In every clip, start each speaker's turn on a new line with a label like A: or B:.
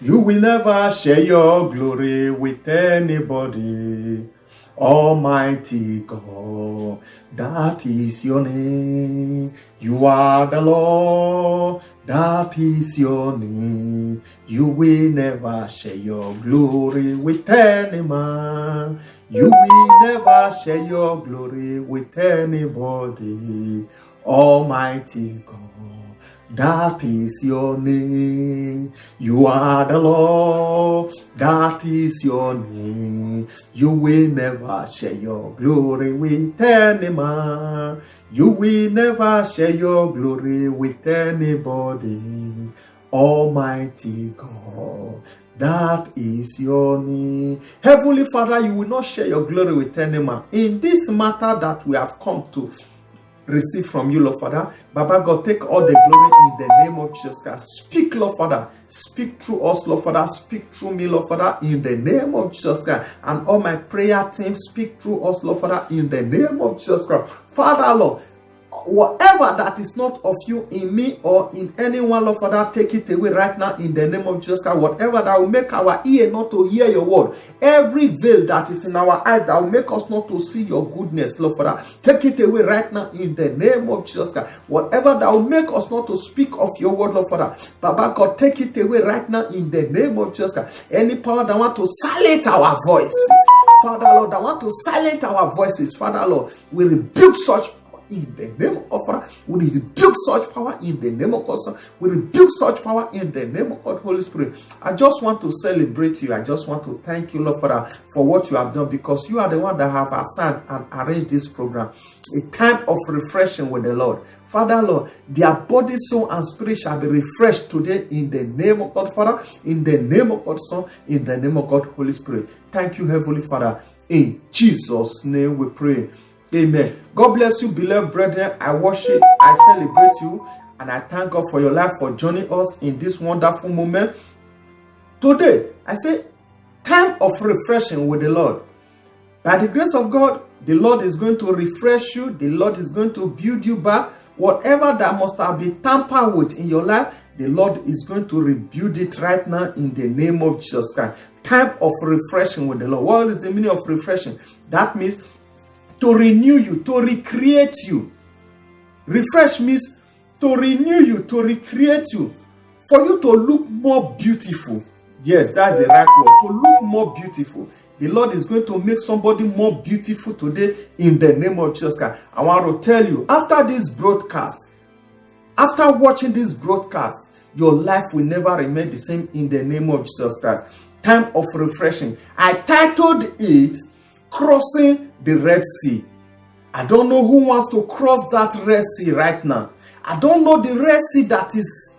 A: You will never share your glory with anybody. Almighty God, that is your name. You are the Lord, that is your name. You will never share your glory with any man. You will never share your glory with anybody. Almighty God, that is your name. You are the Lord, that is your name. You will never share your glory with any man. You will never share your glory with anybody. Almighty God, that is your name. Heavenly Father, you will not share your glory with any man. In this matter that we have come to receive from you, Lord Father, Baba God, take all the glory in the name of Jesus Christ. Speak, Lord Father. Speak through us, Lord Father. Speak through me, Lord Father, in the name of Jesus Christ. And all my prayer team, speak through us, Lord Father, in the name of Jesus Christ. Father, Lord, whatever that is not of you in me or in anyone, Lord Father, take it away right now in the name of Jesus Christ. Whatever that will make our ear not to hear your word, every veil that is in our eyes that will make us not to see your goodness, Lord Father, take it away right now in the name of Jesus Christ. Whatever that will make us not to speak of your word, Lord Father, Baba God, take it away right now in the name of Jesus Christ. Any power that want to silence our voices, Father Lord, that want to silence our voices, Father Lord, we rebuke such in the name of Father. We rebuke such power in the name of God. We rebuke such power in the name of God, Holy Spirit. I just want to celebrate you. I just want to thank you, Lord Father, for what you have done, because you are the one that have assigned and arranged this program. A time of refreshing with the Lord. Father, Lord, their body, soul, and spirit shall be refreshed today in the name of God, Father, in the name of God, Son, in the name of God, Holy Spirit. Thank you, Heavenly Father. In Jesus' name we pray. Amen. God bless you, beloved brethren. I worship, I celebrate you, and I thank God for your life, for joining us in this wonderful moment. Today, I say, time of refreshing with the Lord. By the grace of God, the Lord is going to refresh you. The Lord is going to build you back. Whatever that must have been tampered with in your life, the Lord is going to rebuild it right now in the name of Jesus Christ. Time of refreshing with the Lord. What is the meaning of refreshing? That means to renew you, to recreate you. Refresh means to renew you, to recreate you, for you to look more beautiful. Yes, that's the right word, to look more beautiful. The Lord is going to make somebody more beautiful today in the name of Jesus Christ. I want to tell you, after this broadcast, after watching this broadcast, your life will never remain the same in the name of Jesus Christ. Time of refreshing. I titled it, Crossing the Red Sea. I don't know who wants to cross that Red Sea right now. I don't know the Red Sea that is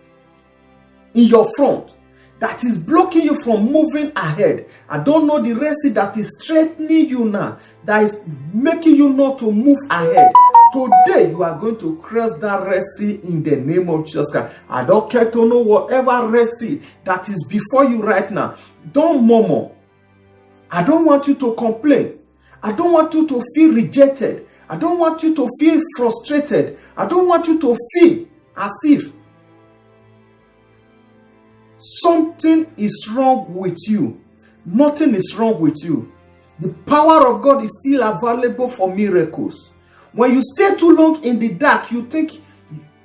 A: in your front, that is blocking you from moving ahead. I don't know the Red Sea that is threatening you now, that is making you not to move ahead. Today, you are going to cross that Red Sea in the name of Jesus Christ. I don't care to know whatever Red Sea that is before you right now. Don't murmur. I don't want you to complain. I don't want you to feel rejected. I don't want you to feel frustrated. I don't want you to feel as if something is wrong with you. Nothing is wrong with you. The power of God is still available for miracles. When you stay too long in the dark, you think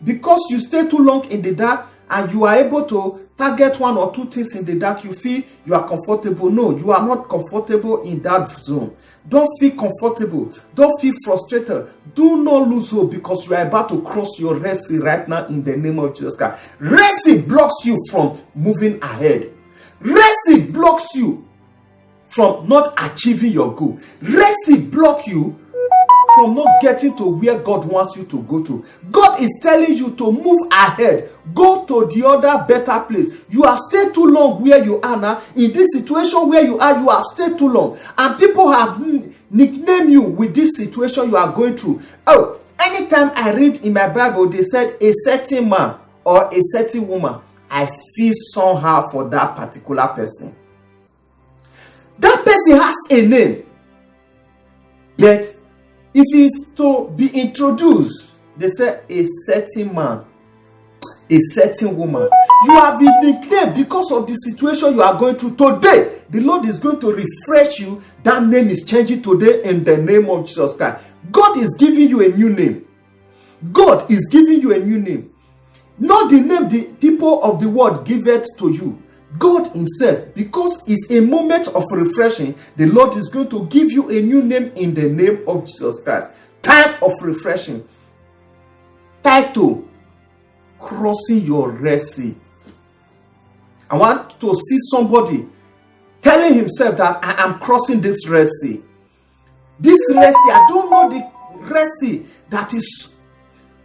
A: because you stay too long in the dark and you are able to target one or two things in the dark, you feel you are comfortable. No, you are not comfortable in that zone. Don't feel comfortable. Don't feel frustrated. Do not lose hope, because you are about to cross your Red Sea right now in the name of Jesus Christ. Red Sea blocks you from moving ahead. Red Sea blocks you from not achieving your goal. Red Sea blocks you from not getting to where God wants you to go to. God is telling you to move ahead. Go to the other better place. You have stayed too long where you are now. In this situation where you have stayed too long. And people have nicknamed you with this situation you are going through. Oh, anytime I read in my Bible, they said a certain man or a certain woman, I feel somehow for that particular person. That person has a name. Yet, if it's to be introduced, they say a certain man. a certain woman. You have been nicknamed because of the situation you are going through. Today, the Lord is going to refresh you. That name is changing today in the name of Jesus Christ. God is giving you a new name. God is giving you a new name. Not the name the people of the world give it to you. God himself, because it's a moment of refreshing, the Lord is going to give you a new name in the name of Jesus Christ. Time of refreshing. Title: Crossing your Red Sea. I want to see somebody telling himself that I am crossing this Red Sea. This Red Sea, I don't know the Red Sea that is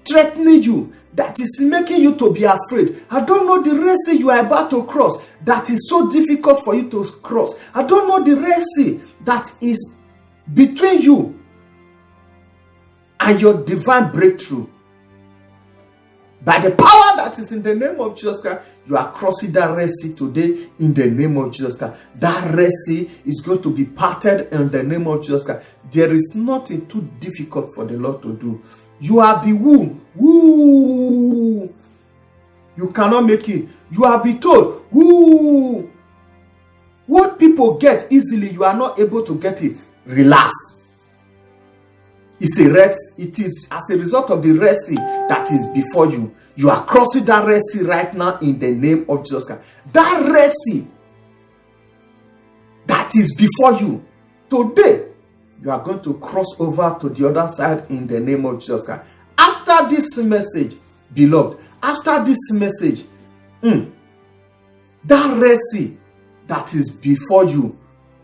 A: threatening you, that is making you to be afraid. I don't know the Red Sea you are about to cross that is so difficult for you to cross. I don't know the Red Sea that is between you and your divine breakthrough. By the power that is in the name of Jesus Christ, you are crossing that Red Sea today in the name of Jesus Christ. That Red Sea is going to be parted in the name of Jesus Christ. There is nothing too difficult for the Lord to do. You are be woo. You cannot make it. You are be told, woo. What people get easily, you are not able to get it. Relax. It's a Red Sea. It is as a result of the Red Sea that is before you. You are crossing that Red Sea right now in the name of Jesus Christ. That Red Sea that is before you today, you are going to cross over to the other side in the name of Jesus Christ. After this message, beloved, after this message, that Red Sea that is before you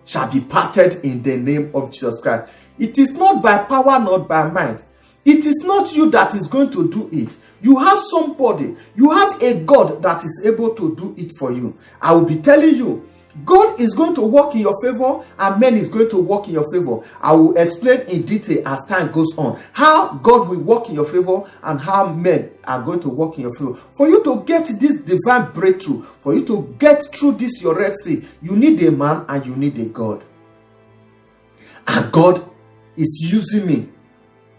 A: shall be parted in the name of Jesus Christ. It is not by power, not by might. It is not you that is going to do it. You have somebody, you have a God that is able to do it for you. I will be telling you, God is going to work in your favor and men is going to work in your favor. I will explain in detail as time goes on how God will work in your favor and how men are going to work in your favor. For you to get this divine breakthrough, for you to get through this your Red Sea, you need a man and you need a God. And God is using me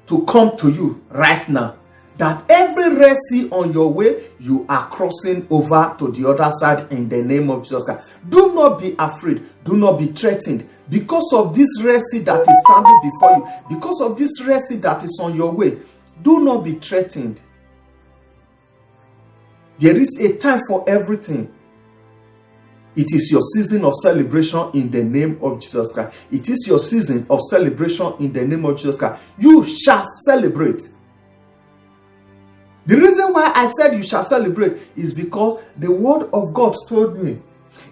A: to come to you right now, that every Red Sea on your way, you are crossing over to the other side in the name of Jesus Christ. Do not be afraid. Do not be threatened. Because of this Red Sea that is standing before you, because of this Red Sea that is on your way, do not be threatened. There is a time for everything. It is your season of celebration in the name of Jesus Christ. It is your season of celebration in the name of Jesus Christ. You shall celebrate. The reason why I said you shall celebrate is because the word of God told me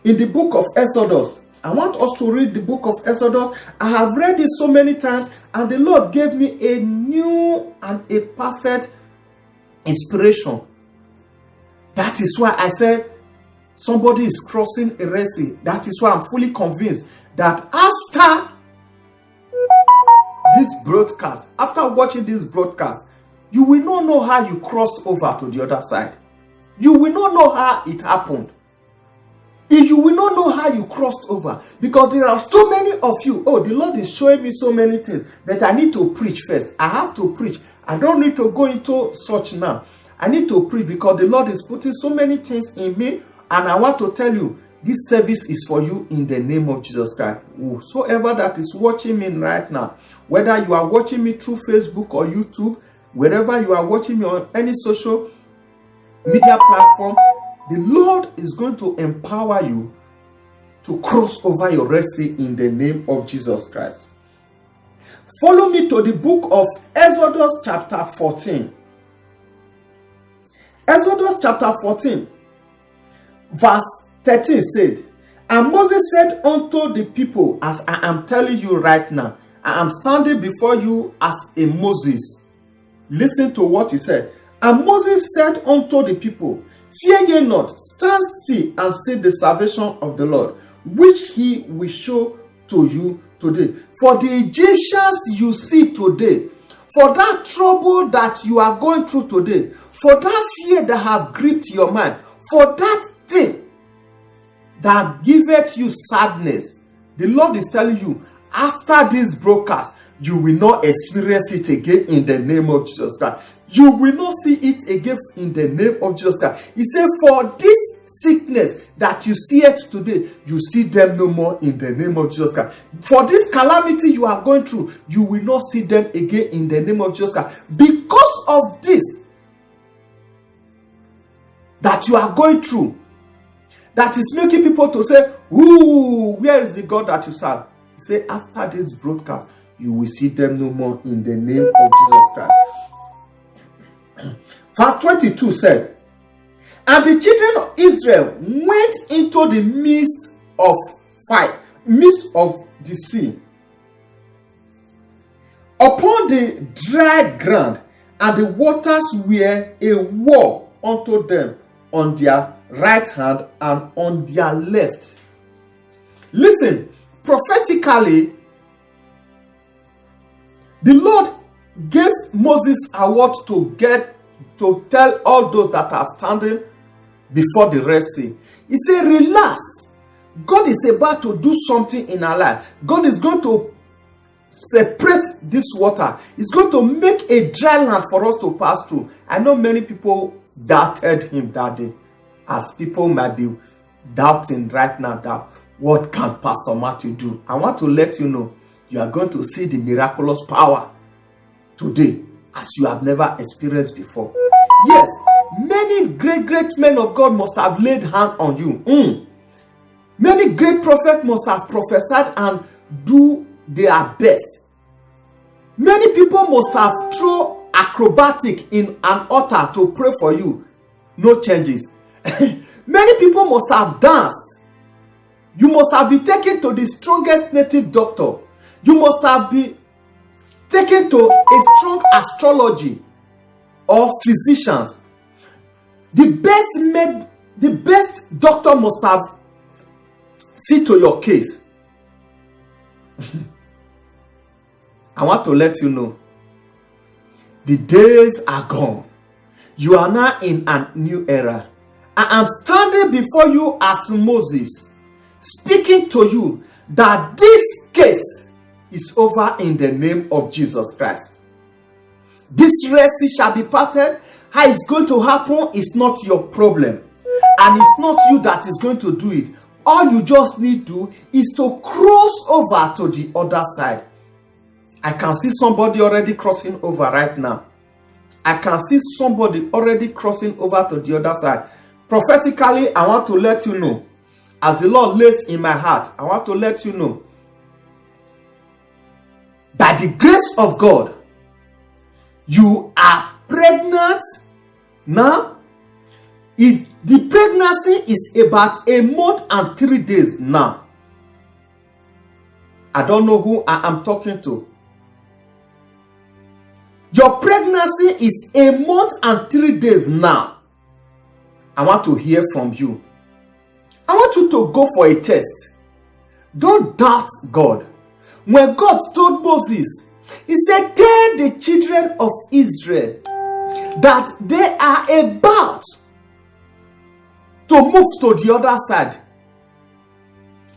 A: in the book of Exodus. I want us to read the book of Exodus. I have read it so many times and the Lord gave me a new and a perfect inspiration. That is why I said somebody is crossing a Red Sea. That is why I'm fully convinced that after this broadcast, after watching this broadcast, you will not know how you crossed over to the other side. You will not know how it happened. You will not know how you crossed over. Because there are so many of you. Oh, the Lord is showing me so many things. But I need to preach first. I have to preach. I don't need to go into such now. I need to preach because the Lord is putting so many things in me. And I want to tell you, this service is for you in the name of Jesus Christ. Whosoever that is watching me right now, whether you are watching me through Facebook or YouTube, wherever you are watching me on any social media platform, the Lord is going to empower you to cross over your Red Sea in the name of Jesus Christ. Follow me to the book of Exodus chapter 14. Exodus chapter 14, verse 13 said, "And Moses said unto the people, as I am telling you right now, I am standing before you as a Moses." Listen to what he said. "And Moses said unto the people, Fear ye not, stand still and see the salvation of the Lord, which he will show to you today. For the Egyptians you see today, for that trouble that you are going through today, for that fear that have gripped your mind, for that thing that giveth you sadness, the Lord is telling you, after this broadcast, you will not experience it again in the name of Jesus Christ. You will not see it again in the name of Jesus Christ. He said, for this sickness that you see it today, you see them no more in the name of Jesus Christ. For this calamity you are going through, you will not see them again in the name of Jesus Christ. Because of this that you are going through, that is making people to say, ooh, where is the God that you serve? He said, after this broadcast, you will see them no more in the name of Jesus Christ. Verse 22 said, and the children of Israel went into the midst of the sea, upon the dry ground, and the waters were a wall unto them on their right hand and on their left. Listen, prophetically, the Lord gave Moses a word to tell all those that are standing before the Red Sea. He said, relax. God is about to do something in our life. God is going to separate this water. He's going to make a dry land for us to pass through. I know many people doubted him that day, as people might be doubting right now that what can Pastor Matthew do? I want to let you know, you are going to see the miraculous power today as you have never experienced before. Yes, many great men of God must have laid hand on you. Many great prophets must have prophesied and do their best. Many people must have thrown acrobatic in an altar to pray for you. No changes. Many people must have danced. You must have been taken to the strongest native doctor. You must have been taken to a strong astrology or physicians. The best doctor must have seen to your case. I want to let you know, the days are gone. You are now in a new era. I am standing before you as Moses, speaking to you that this case is over in the name of Jesus Christ. This Red Sea shall be parted. How it's going to happen is not your problem. And it's not you that is going to do it. All you just need to do is to cross over to the other side. I can see somebody already crossing over right now. I can see somebody already crossing over to the other side. Prophetically, I want to let you know, as the Lord lays in my heart, I want to let you know, by the grace of God, you are pregnant now. The pregnancy is about a month and 3 days now. I don't know who I am talking to. Your pregnancy is a month and 3 days now. I want to hear from you. I want you to go for a test. Don't doubt God. When God told Moses, he said, tell the children of Israel that they are about to move to the other side.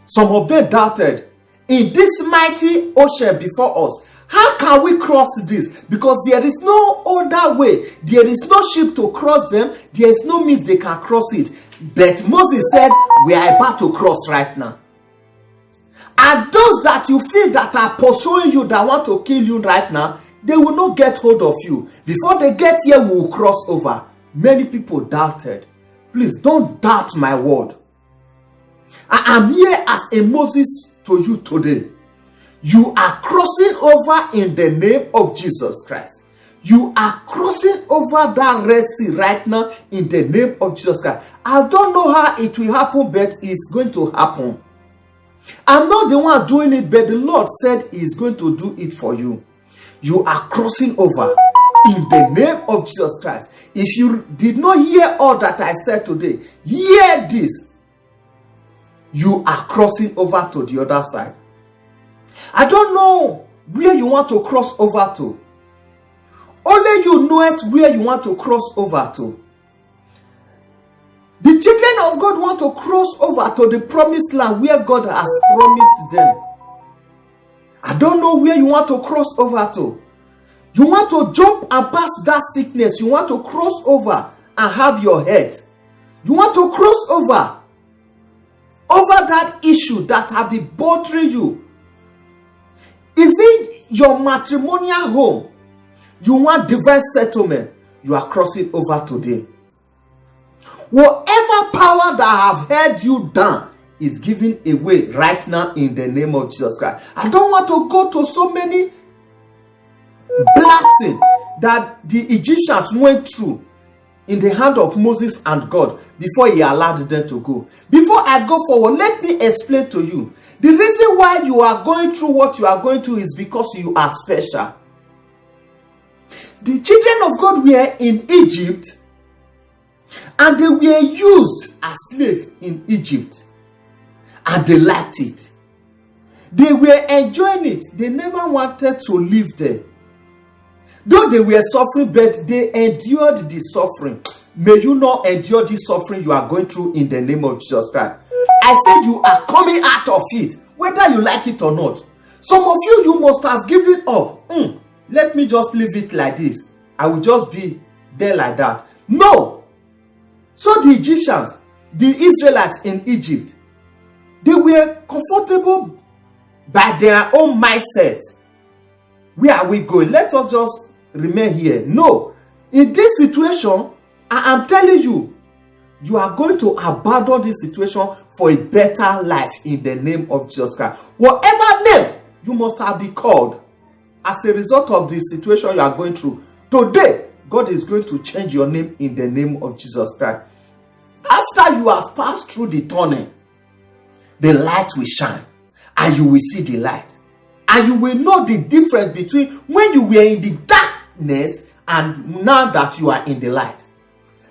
A: Some of them doubted. In this mighty ocean before us, how can we cross this? Because there is no other way. There is no ship to cross them. There is no means they can cross it. But Moses said, we are about to cross right now. And those that you feel that are pursuing you, that want to kill you right now, they will not get hold of you. Before they get here, we will cross over. Many people doubted. Please don't doubt my word. I am here as a Moses to you today. You are crossing over in the name of Jesus Christ. You are crossing over that Red Sea right now in the name of Jesus Christ. I don't know how it will happen, but it's going to happen. I'm not the one doing it, but the Lord said He is going to do it for you. You are crossing over in the name of Jesus Christ. If you did not hear all that I said today, hear this. You are crossing over to the other side. I don't know where you want to cross over to. Only you know it where you want to cross over to. The children of God want to cross over to the promised land where God has promised them. I don't know where you want to cross over to. You want to jump and pass that sickness. You want to cross over and have your head. You want to cross over that issue that have been bothering you. Is it your matrimonial home? You want divine settlement. You are crossing over today. Whatever power that have held you down is giving away right now in the name of Jesus Christ. I don't want to go to so many blasting that the Egyptians went through in the hand of Moses and God before he allowed them to go. Before I go forward, let me explain to you. The reason why you are going through what you are going through is because you are special. The children of God were in Egypt and they were used as slaves in Egypt. And they liked it. They were enjoying it. They never wanted to live there. Though they were suffering, but they endured the suffering. May you not endure the suffering you are going through in the name of Jesus Christ. I said you are coming out of it, whether you like it or not. Some of you, you must have given up. Let me just leave it like this. I will just be there like that. No. So the Egyptians, the Israelites in Egypt, they were comfortable by their own mindset. Where are we going? Let us just remain here. No. In this situation, I am telling you, you are going to abandon this situation for a better life in the name of Jesus Christ. Whatever name you must have been called as a result of the situation you are going through, today, God is going to change your name in the name of Jesus Christ. After you have passed through the tunnel, the light will shine and you will see the light. And you will know the difference between when you were in the darkness and now that you are in the light.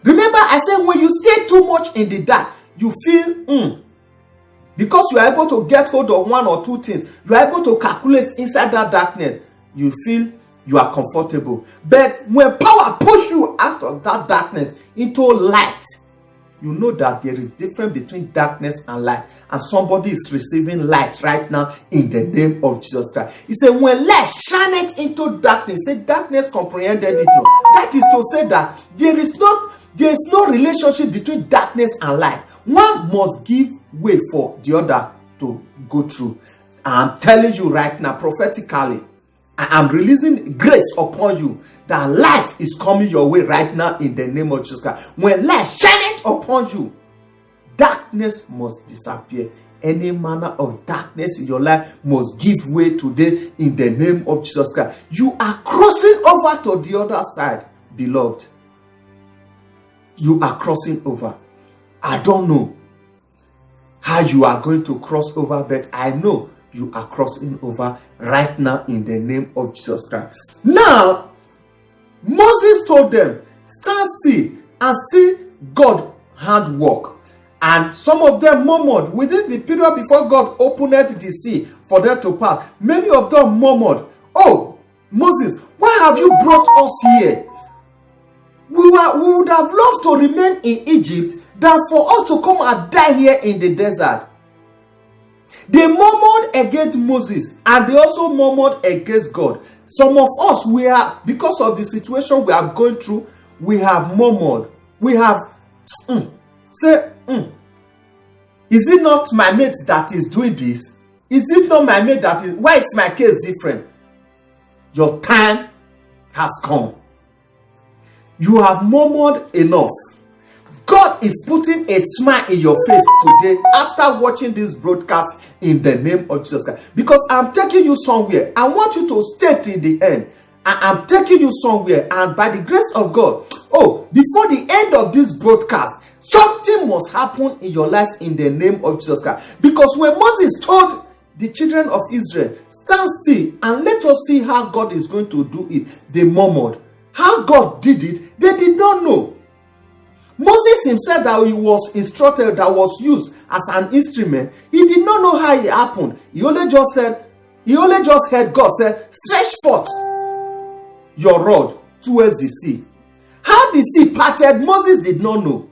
A: Remember, I said when you stay too much in the dark, you feel, because you are able to get hold of one or two things, you are able to calculate inside that darkness, you feel you are comfortable. But when power pushes you out of that darkness into light, you know that there is difference between darkness and light. And somebody is receiving light right now in the name of Jesus Christ. He said, when light shineth into darkness, say darkness comprehended it not. That is to say that there is no relationship between darkness and light. One must give way for the other to go through. I'm telling you right now, prophetically, I am releasing grace upon you that light is coming your way right now in the name of Jesus Christ. When light shineth upon you, darkness must disappear. Any manner of darkness in your life must give way today in the name of Jesus Christ. You are crossing over to the other side, beloved. You are crossing over. I don't know how you are going to cross over, but I know you are crossing over right now in the name of Jesus Christ. Now, Moses told them, stand still and see God handwork. And some of them murmured within the period before God opened the sea for them to pass. Many of them murmured, oh, Moses, why have you brought us here? We would have loved to remain in Egypt than for us to come and die here in the desert. They murmured against Moses and they also murmured against God. Some of us, because of the situation we are going through, we have murmured. We have is it not my mate that is doing this? Is it not my mate that is? Why is my case different? Your time has come. You have murmured enough. God is putting a smile in your face today after watching this broadcast in the name of Jesus Christ. Because I'm taking you somewhere. I want you to stay till the end. I'm taking you somewhere. And by the grace of God, before the end of this broadcast, something must happen in your life in the name of Jesus Christ. Because when Moses told the children of Israel, stand still and let us see how God is going to do it, they murmured. How God did it, they did not know. Moses himself, that he was instructed, that was used as an instrument, he did not know how it happened. He only just heard God say, stretch forth your rod towards the sea. How the sea parted, Moses did not know.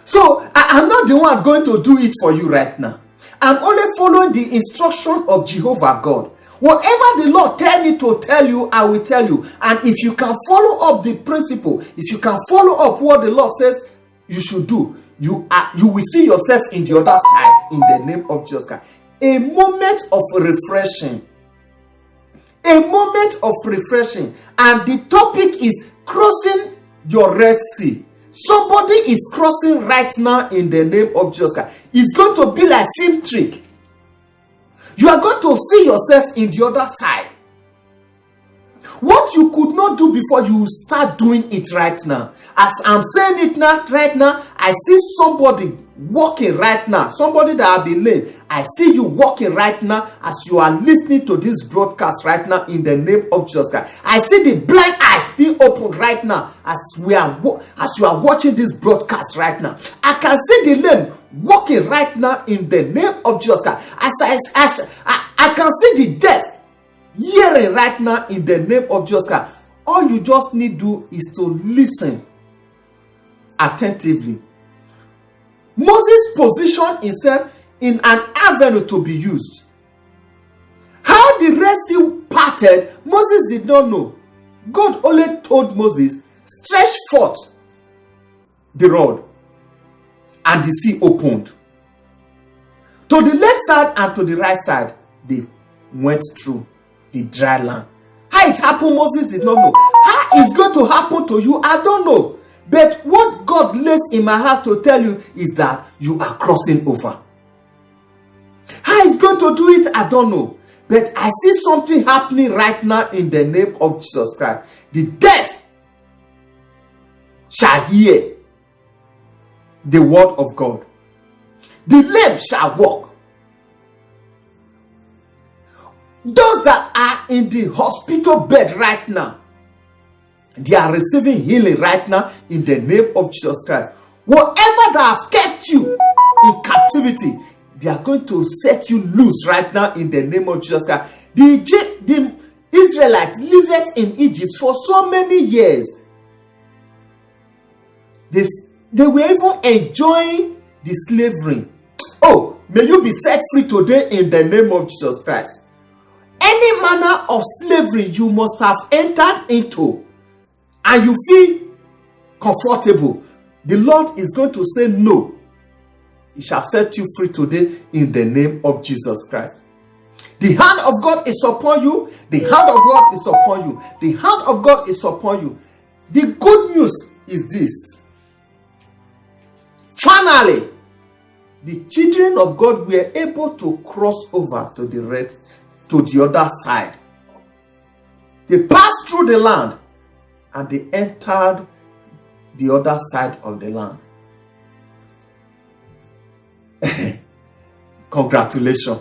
A: So I'm not the one going to do it for you right now. I'm only following the instruction of Jehovah God. Whatever the Lord tell me to tell you, I will tell you. And if you can follow up the principle, if you can follow up what the Lord says you should do, you will see yourself in the other side in the name of Jesus Christ. A moment of refreshing. A moment of refreshing. And the topic is crossing your Red Sea. Somebody is crossing right now in the name of Jesus Christ. It's going to be like film trick. You are going to see yourself in the other side. What you could not do before, you start doing it right now. As I'm saying it now, right now, I see somebody walking right now. Somebody that have been lame. I see you walking right now as you are listening to this broadcast right now in the name of Jesus Christ. I see the blind eyes being opened right now as you are watching this broadcast right now. I can see the lame walking right now in the name of Jesus Christ. I can see the deaf hearing right now in the name of Jesus Christ. All you just need to do is to listen attentively. Moses positioned himself in an avenue to be used. How the Red Sea parted, Moses did not know. God only told Moses, stretch forth the rod, and the sea opened. To the left side and to the right side, they went through the dry land. How it happened, Moses did not know. How it's going to happen to you, I don't know. But what God lays in my heart to tell you is that you are crossing over. How he's going to do it, I don't know. But I see something happening right now in the name of Jesus Christ. The deaf shall hear the word of God. The lame shall walk. Those that are in the hospital bed right now, they are receiving healing right now in the name of Jesus Christ. Whatever that have kept you in captivity, they are going to set you loose right now in the name of Jesus Christ. The Israelites lived in Egypt for so many years. They were even enjoying the slavery. Oh, may you be set free today in the name of Jesus Christ. Any manner of slavery you must have entered into, and you feel comfortable, the Lord is going to say no. He shall set you free today in the name of Jesus Christ. The hand of God is upon you. The hand of God is upon you. The hand of God is upon you. The good news is this. Finally, the children of God were able to cross over to the other side. They passed through the land and they entered the other side of the land. Congratulations.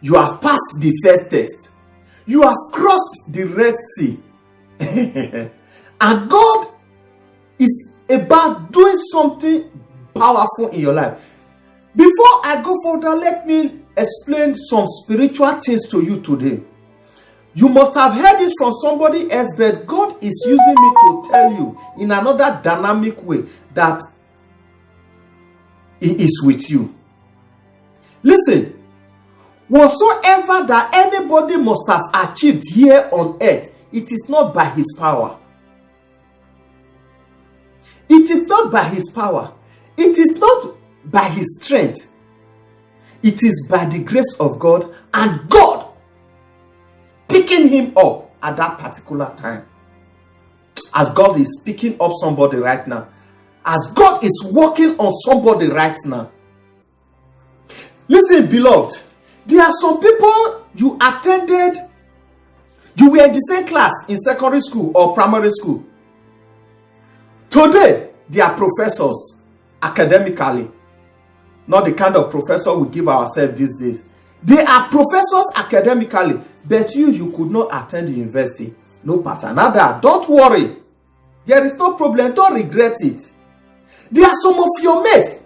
A: You have passed the first test. You have crossed the Red Sea. And God is about doing something powerful in your life. Before I go further, let me explain some spiritual things to you today. You must have heard it from somebody else, but God is using me to tell you in another dynamic way that He is with you. Listen, whatsoever that anybody must have achieved here on earth, it is not by his power. It is not by his power. It is not by his strength. It is by the grace of God and God picking him up at that particular time. As God is picking up somebody right now. As God is working on somebody right now. Listen, beloved, there are some people you attended, you were in the same class in secondary school or primary school. Today, they are professors academically. Not the kind of professor we give ourselves these days. They are professors academically, but you could not attend the university. No, Pastor Nada, don't worry. There is no problem. Don't regret it. There are some of your mates.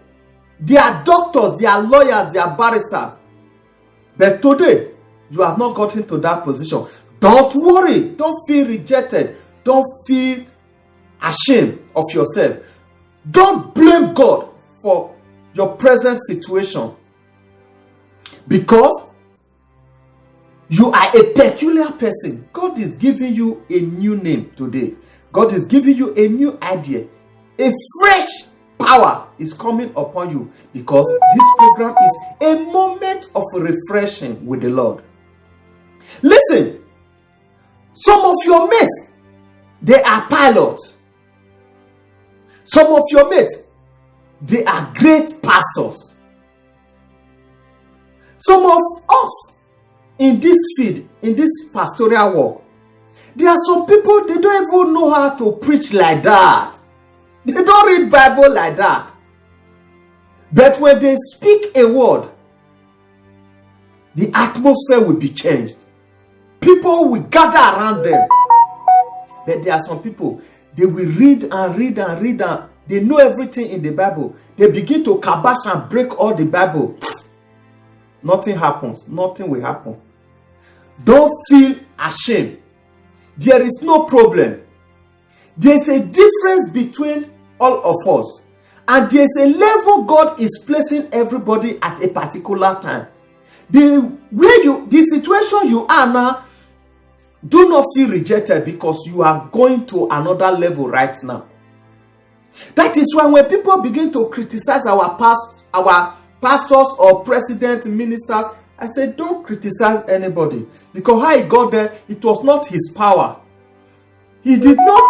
A: They are doctors, they are lawyers, they are barristers. But today, you have not gotten to that position. Don't worry. Don't feel rejected. Don't feel ashamed of yourself. Don't blame God for your present situation. Because You are a peculiar person. God is giving you a new name today. God is giving you a new idea. A fresh power is coming upon you because this program is a moment of refreshing with the Lord. Listen, some of your mates, they are pilots. Some of your mates, they are great pastors. Some of us in this field, in this pastoral work, there are some people, they don't even know how to preach like that. They don't read Bible like that. But when they speak a word, the atmosphere will be changed. People will gather around them. But there are some people, they will read and read and read and they know everything in the Bible. They begin to kabash and break all the Bible. Nothing happens. Nothing will happen. Don't feel ashamed. There is no problem. There's a difference between all of us. And there's a level God is placing everybody at a particular time. The situation you are now, do not feel rejected because you are going to another level right now. That is why when people begin to criticize our pastors or president, ministers, I said, don't criticize anybody. Because how he got there, it was not his power. He did not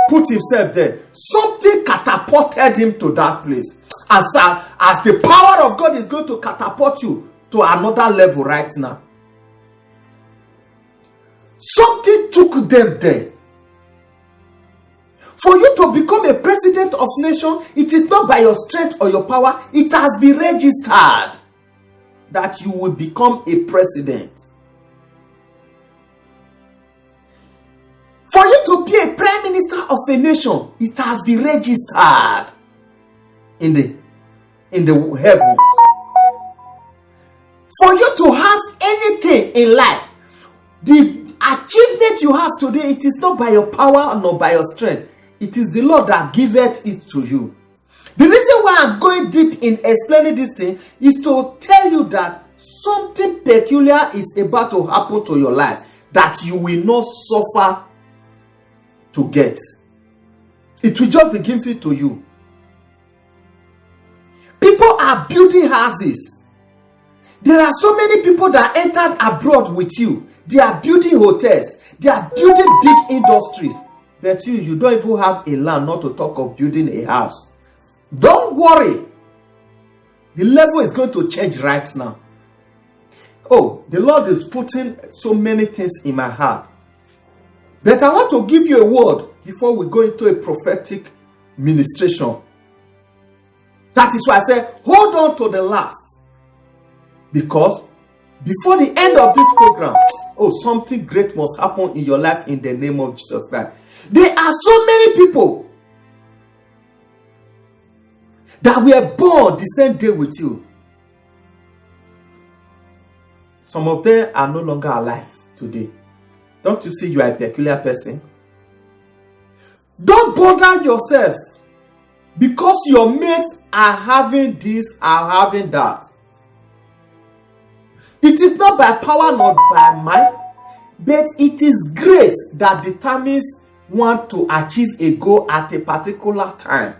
A: put himself there. Something catapulted him to that place. As the power of God is going to catapult you to another level right now. Something took them there. For you to become a president of nation, it is not by your strength or your power. It has been registered that you will become a president. For you to be a prime minister of a nation, it has been registered in the heaven. For you to have anything in life, the achievement you have today, it is not by your power nor by your strength. It is the Lord that giveth it to you. The reason why I'm going deep in explaining this thing is to tell you that something peculiar is about to happen to your life that you will not suffer to get. It will just be given to you. People are building houses. There are so many people that entered abroad with you. They are building hotels. They are building big industries. But you don't even have a land, not to talk of building a house. Don't worry. The level is going to change right now. Oh, the Lord is putting so many things in my heart. But I want to give you a word before we go into a prophetic ministration. That is why I say, hold on to the last. Because before the end of this program, something great must happen in your life in the name of Jesus Christ. There are so many people that were born the same day with you. Some of them are no longer alive today. Don't you see you are a peculiar person? Don't bother yourself because your mates are having this, are having that. It is not by power, not by might, but it is grace that determines one to achieve a goal at a particular time.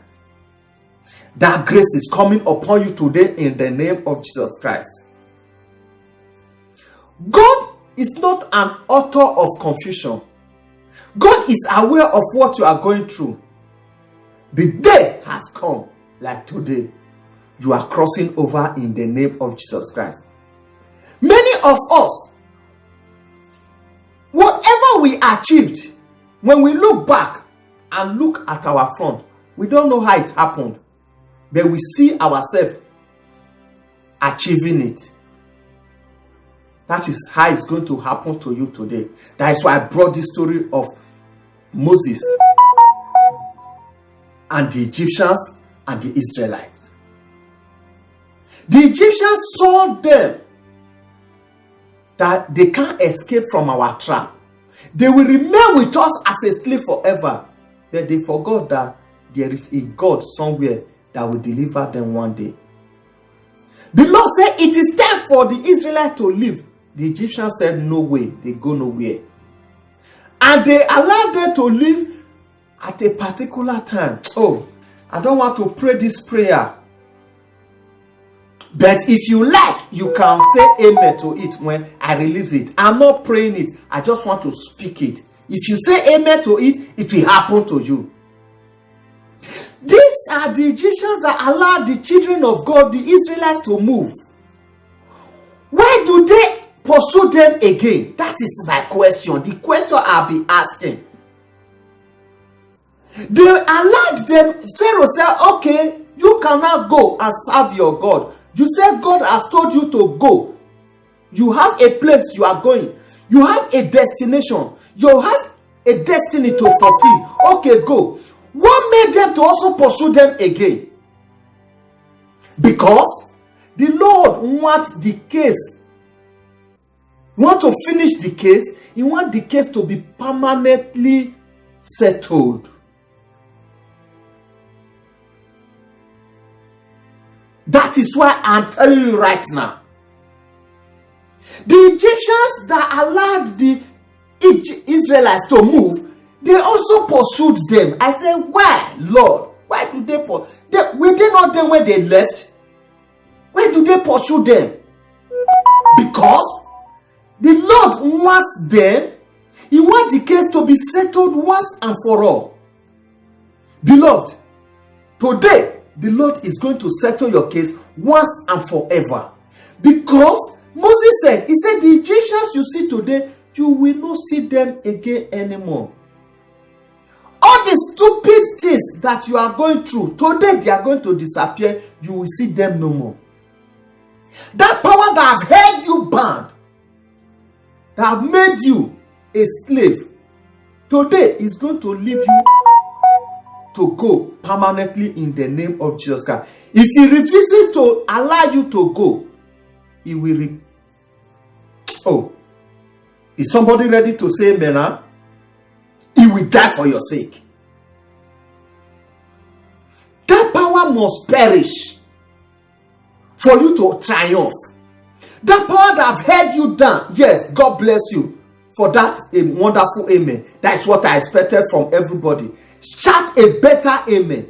A: That grace is coming upon you today in the name of Jesus Christ. God is not an author of confusion. God is aware of what you are going through. The day has come, like today. You are crossing over in the name of Jesus Christ. Many of us, whatever we achieved, when we look back and look at our front, we don't know how it happened, but we see ourselves achieving it. That is how it's going to happen to you today. That is why I brought this story of Moses and the Egyptians and the Israelites. The Egyptians saw them that they can't escape from our trap. They will remain with us as a slave forever. Then they forgot that there is a God somewhere that will deliver them one day. The Lord said it is time for the Israelites to leave The Egyptians said, no way, they go nowhere. And they allowed them to live at a particular time. Oh, I don't want to pray this prayer. But if you like, you can say amen to it when I release it. I'm not praying it. I just want to speak it. If you say amen to it, it will happen to you. These are the Egyptians that allowed the children of God, the Israelites, to move. Why do they pursue them again? That is my question. The question I'll be asking. They allowed them. Pharaoh said, okay, you cannot go and serve your God. You said God has told you to go. You have a place you are going. You have a destination. You have a destiny to fulfill. Okay, go. What made them to also pursue them again? Because the Lord wants the case. He wants to finish the case. He wants the case to be permanently settled. That is why I'm telling you right now. The Egyptians that allowed the Israelites to move, they also pursued them. I said, why, Lord? Why do they pursue? Were they not there when they left? Why do they pursue them? Because the Lord wants them. He wants the case to be settled once and for all. Beloved, today, the Lord is going to settle your case once and forever. Because Moses said, he said, the Egyptians you see today, you will not see them again anymore. All the stupid things that you are going through, today they are going to disappear. You will see them no more. That power that have held you bound, that have made you a slave, today is going to leave you to go permanently in the name of Jesus Christ. If he refuses to allow you to go, he will Oh, is somebody ready to say amen? Huh? He will die for your sake. That power must perish for you to triumph. That power that have held you down, yes, God bless you for that. A wonderful amen. That's what I expected from everybody. Shout a better amen.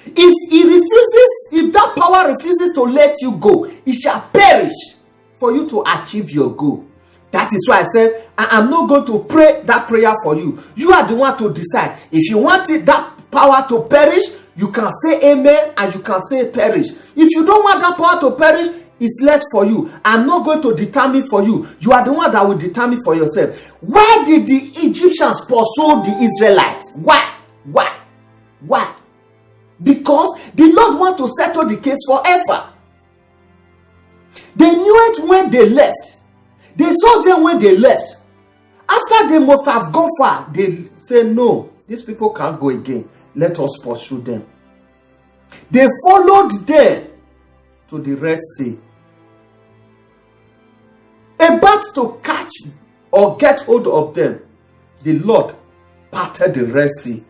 A: If he refuses, if that power refuses to let you go, it shall perish for you to achieve your goal. That is why I said, I am not going to pray that prayer for you. You are the one to decide. If you want it, that power to perish, you can say amen and you can say perish. If you don't want that power to perish, it's left for you. I'm not going to determine for you. You are the one that will determine for yourself. Why did the Egyptians pursue the Israelites? Why? Because the Lord wants to settle the case forever. They knew it when they left. They saw them when they left. After they must have gone far, they say, no, these people can't go again. Let us pursue them. They followed them to the Red Sea. About to catch or get hold of them, the Lord parted the Red Sea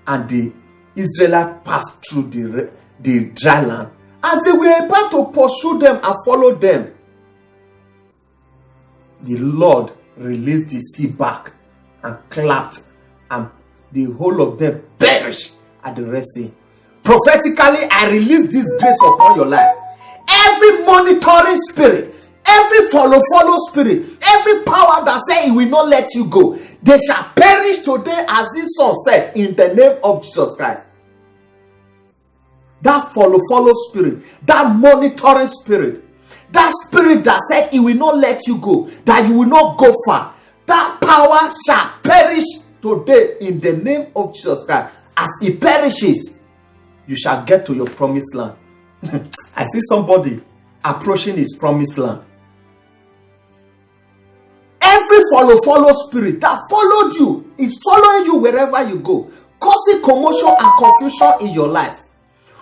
A: and the Israelites passed through the dry land. As they were about to pursue them and follow them, the Lord released the sea back and clapped, and the whole of them perished at the Red Sea. Prophetically, I release this grace upon your life. Every monitoring spirit, every follow spirit, every power that says it will not let you go, they shall perish today as this sun sets in the name of Jesus Christ. That follow spirit, that monitoring spirit, that spirit that said it will not let you go, that you will not go far, that power shall perish today in the name of Jesus Christ. As it perishes, you shall get to your promised land. I see somebody approaching his promised land. Every follow spirit that followed you is following you wherever you go, causing commotion and confusion in your life.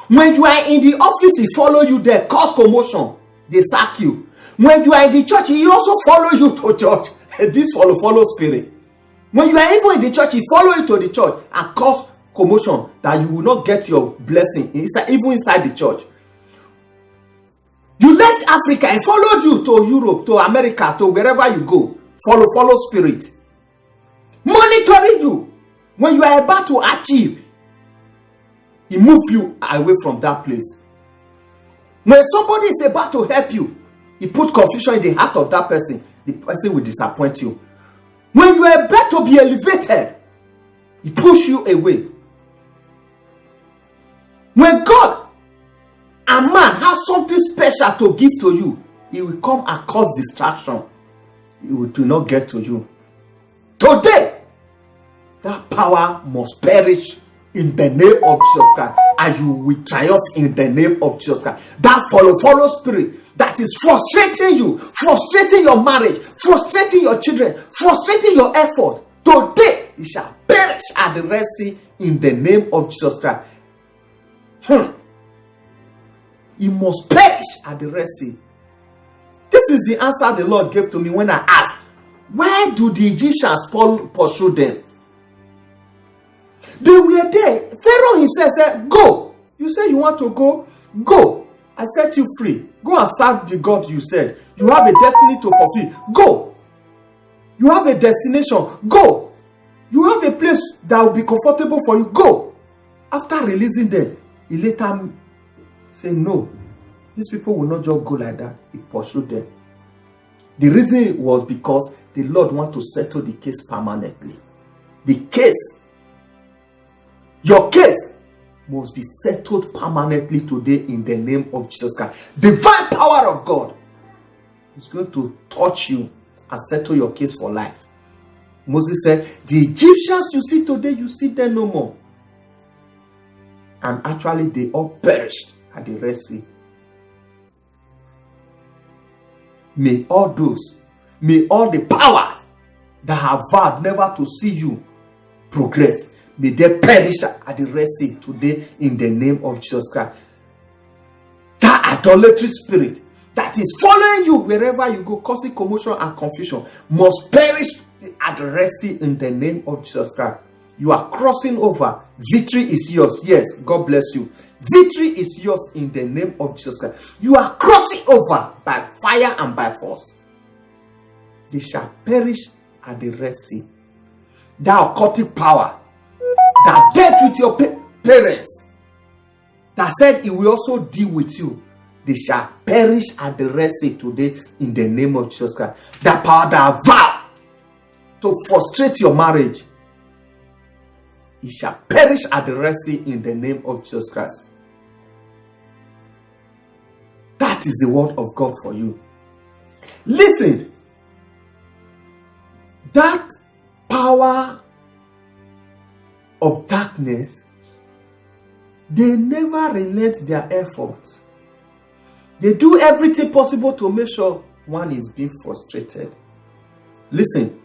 A: When you are in the office, he follow you there, cause commotion, they sack you. When you are in the church, he also follow you to church. This follow spirit. When you are even in the church, he follow you to the church and cause commotion that you will not get your blessing inside, even inside the church. You left Africa, he followed you to Europe, to America, to wherever you go. Follow spirit. Monitoring you. When you are about to achieve, he moves you away from that place. When somebody is about to help you, he put confusion in the heart of that person. The person will disappoint you. When you are about to be elevated, he push you away. When God and man has something special to give to you, he will come and cause distraction. He will not get to you. Today, that power must perish in the name of Jesus Christ, and you will triumph in the name of Jesus Christ. That follow spirit that is frustrating you, frustrating your marriage, frustrating your children, frustrating your effort, today it shall perish at the Red Sea in the name of Jesus Christ. It must perish at the Red Sea. This is the answer the Lord gave to me when I asked, why do the Egyptians pursue them? They were there. Pharaoh himself said, go. You say you want to go? Go. I set you free. Go and serve the God you said. You have a destiny to fulfill. Go. You have a destination. Go. You have a place that will be comfortable for you. Go. After releasing them, he later said, no. These people will not just go like that. He pursued them. The reason was because the Lord wants to settle the case permanently. The case, your case, must be settled permanently today in the name of Jesus Christ. Divine power of God is going to touch you and settle your case for life. Moses said, the Egyptians you see today, you see them no more. And actually, they all perished at the Red Sea. May all the powers that have vowed never to see you progress, may they perish at the Red Sea today in the name of Jesus Christ. That idolatry spirit that is following you wherever you go, causing commotion and confusion, must perish at the Red Sea in the name of Jesus Christ. You are crossing over. Victory is yours. Yes, God bless you. Victory is yours in the name of Jesus Christ. You are crossing over by fire and by force. They shall perish at the Red Sea. That occultic power that dealt with your parents, that said it will also deal with you, they shall perish at the Red Sea today in the name of Jesus Christ. That power that vowed to frustrate your marriage, it shall perish at the Red Sea in the name of Jesus Christ. That is the word of God for you. Listen, that power of darkness, they never relent their efforts. They do everything possible to make sure one is being frustrated. Listen.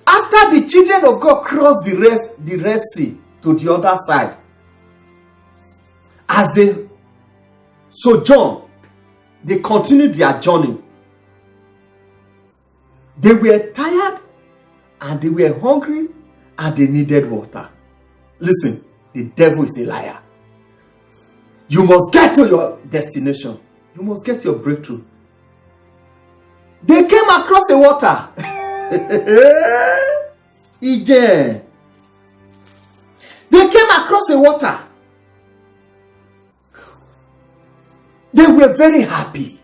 A: After the children of God crossed the Red Sea to the other side, as they sojourned, they continued their journey. They were tired and they were hungry and they needed water. Listen, the devil is a liar. You must get to your destination. You must get your breakthrough. They came across the water. They came across the water. They were very happy.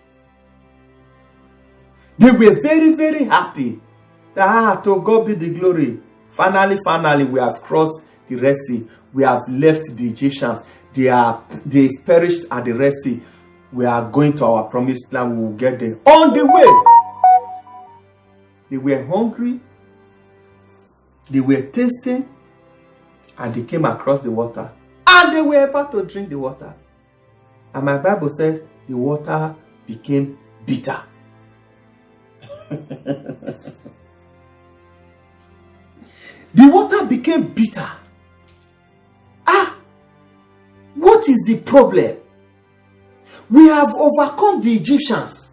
A: They were very, very happy. To God be the glory. Finally, we have crossed the Red Sea. We have left the Egyptians. They perished at the Red Sea. We are going to our promised land. We will get there. On the way, they were hungry. They were tasting. And they came across the water. And they were about to drink the water. And my Bible said the water became bitter. The water became bitter. What is the problem? We have overcome the Egyptians.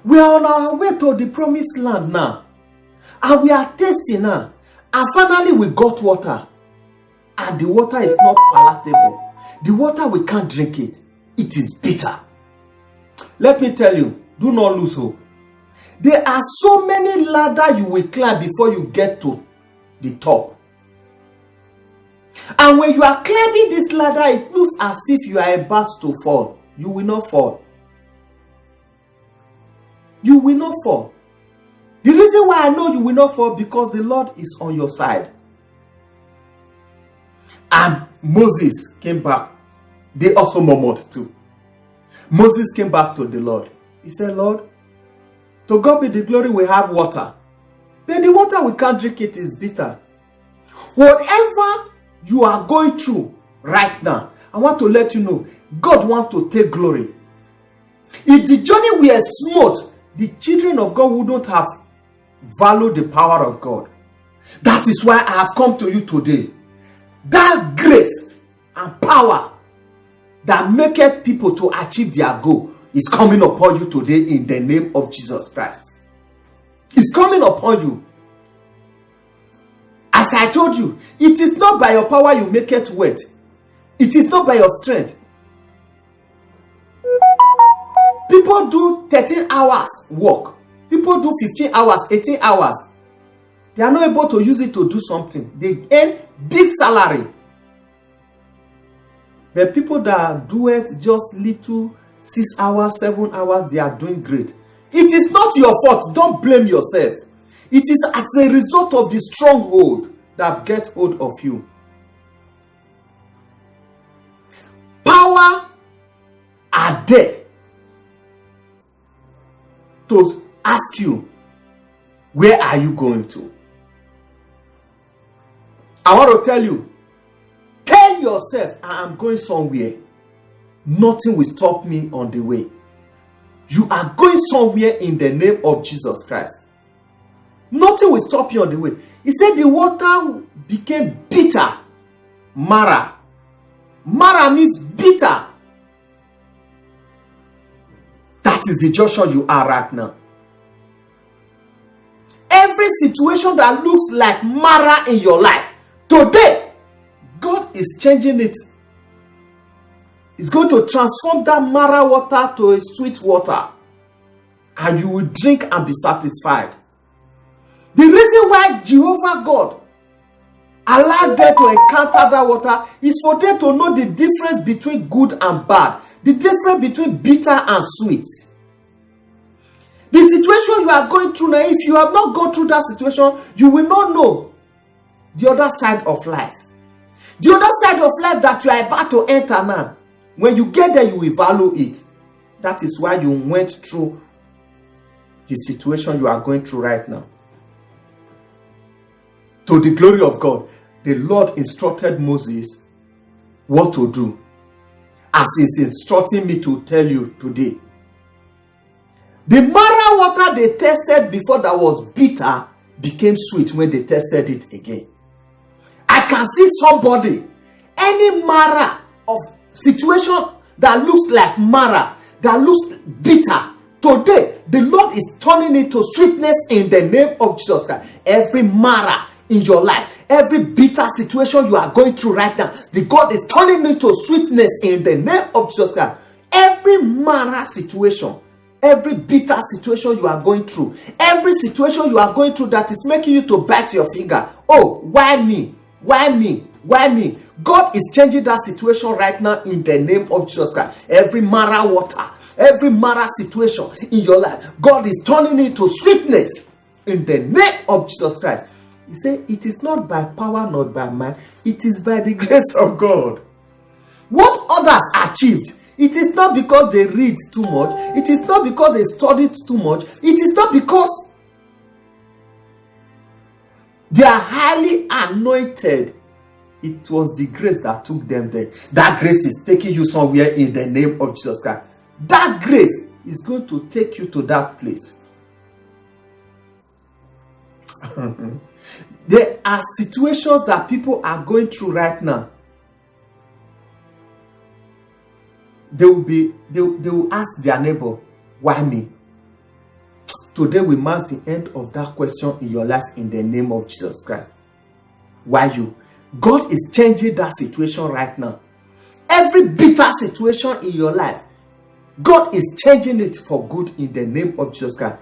A: We are on our way to the promised land now. And we are tasting now. And finally we got water. And the water is not palatable. The water, we can't drink it. it is bitter. Let me tell you, do not lose hope. There are so many ladders you will climb before you get to the top. And when you are climbing this ladder, it looks as if you are about to fall. You will not fall. You will not fall. The reason why I know you will not fall, because the Lord is on your side. And Moses came back. They also murmured too. Moses came back to the Lord. He said, Lord, to God be the glory, we have water. Then the water we can't drink, it is bitter. Whatever you are going through right now, I want to let you know, God wants to take glory. If the journey were smooth, the children of God wouldn't have valued the power of God. That is why I have come to you today. That grace and power that maketh people to achieve their goal is coming upon you today in the name of Jesus Christ. It's coming upon you. As I told you, it is not by your power you make it wet. It is not by your strength. People do 13 hours work. People do 15 hours, 18 hours. They are not able to use it to do something. They earn big salary. But people that do it just little, 6 hours, 7 hours, they are doing great. It is not your fault. Don't blame yourself. It is as a result of the stronghold that get hold of you. Power are there to ask you, where are you going to? I want to tell you, tell yourself, I am going somewhere. Nothing will stop me on the way. You are going somewhere in the name of Jesus Christ. Nothing will stop you on the way. He said the water became bitter. Mara. Mara means bitter. That is the junction you are right now. Every situation that looks like Mara in your life, today, God is changing it. He's going to transform that Mara water to a sweet water. And you will drink and be satisfied. The reason why Jehovah God allowed them to encounter that water is for them to know the difference between good and bad. The difference between bitter and sweet. The situation you are going through now, if you have not gone through that situation, you will not know the other side of life. The other side of life that you are about to enter now. When you get there, you will value it. That is why you went through the situation you are going through right now. To the glory of God, the Lord instructed Moses what to do, as He's instructing me to tell you today. The Mara water they tested before that was bitter became sweet when they tested it again. I can see somebody, any Mara of situation that looks like Mara, that looks bitter, today the Lord is turning it to sweetness in the name of Jesus Christ. Every Mara in your life, every bitter situation you are going through right now, the God is turning it to sweetness in the name of Jesus Christ. Every Mara situation, every bitter situation you are going through, every situation you are going through that is making you to bite your finger. Oh, why me? Why me? Why me? God is changing that situation right now in the name of Jesus Christ. Every Mara water, every Mara situation in your life, God is turning it to sweetness in the name of Jesus Christ. He said, it is not by power, not by might, it is by the grace of God. What others achieved, it is not because they read too much, it is not because they studied too much, it is not because they are highly anointed. It was the grace that took them there. That grace is taking you somewhere in the name of Jesus Christ. That grace is going to take you to that place. There are situations that people are going through right now. They will ask their neighbor, why me? Today we mark the end of that question in your life in the name of Jesus Christ. Why you? God is changing that situation right now. Every bitter situation in your life, God is changing it for good in the name of Jesus Christ.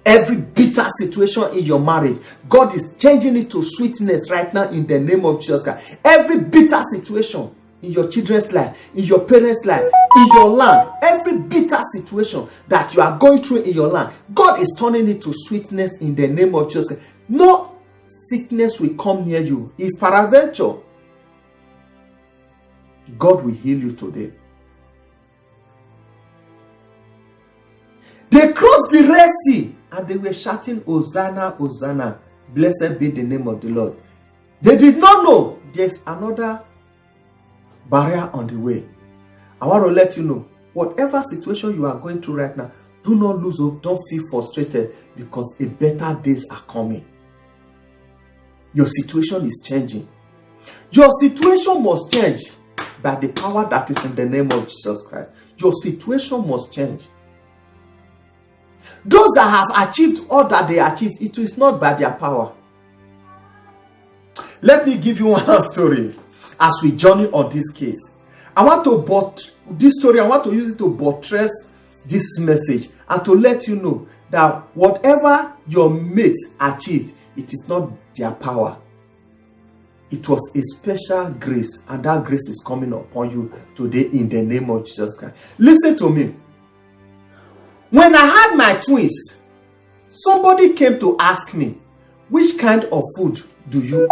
A: Every bitter situation in your marriage, God is changing it to sweetness right now in the name of Jesus Christ. Every bitter situation in your children's life, in your parents' life, in your land, every bitter situation that you are going through in your land, God is turning it to sweetness in the name of Jesus Christ. No sickness will come near you. If peradventure, God will heal you today. They crossed the Red Sea and they were shouting, Hosanna, Hosanna, blessed be the name of the Lord. They did not know there's another barrier on the way. I want to let you know, whatever situation you are going through right now, do not lose hope, don't feel frustrated, because a better days are coming. Your situation is changing. Your situation must change by the power that is in the name of Jesus Christ. Your situation must change. Those that have achieved all that they achieved, it is not by their power. Let me give you one story as we journey on this case. I want to use it to buttress this message and to let you know that whatever your mates achieved, it is not their power. It was a special grace, and that grace is coming upon you today in the name of Jesus Christ. Listen to me. When I had my twins, somebody came to ask me, which kind of food do you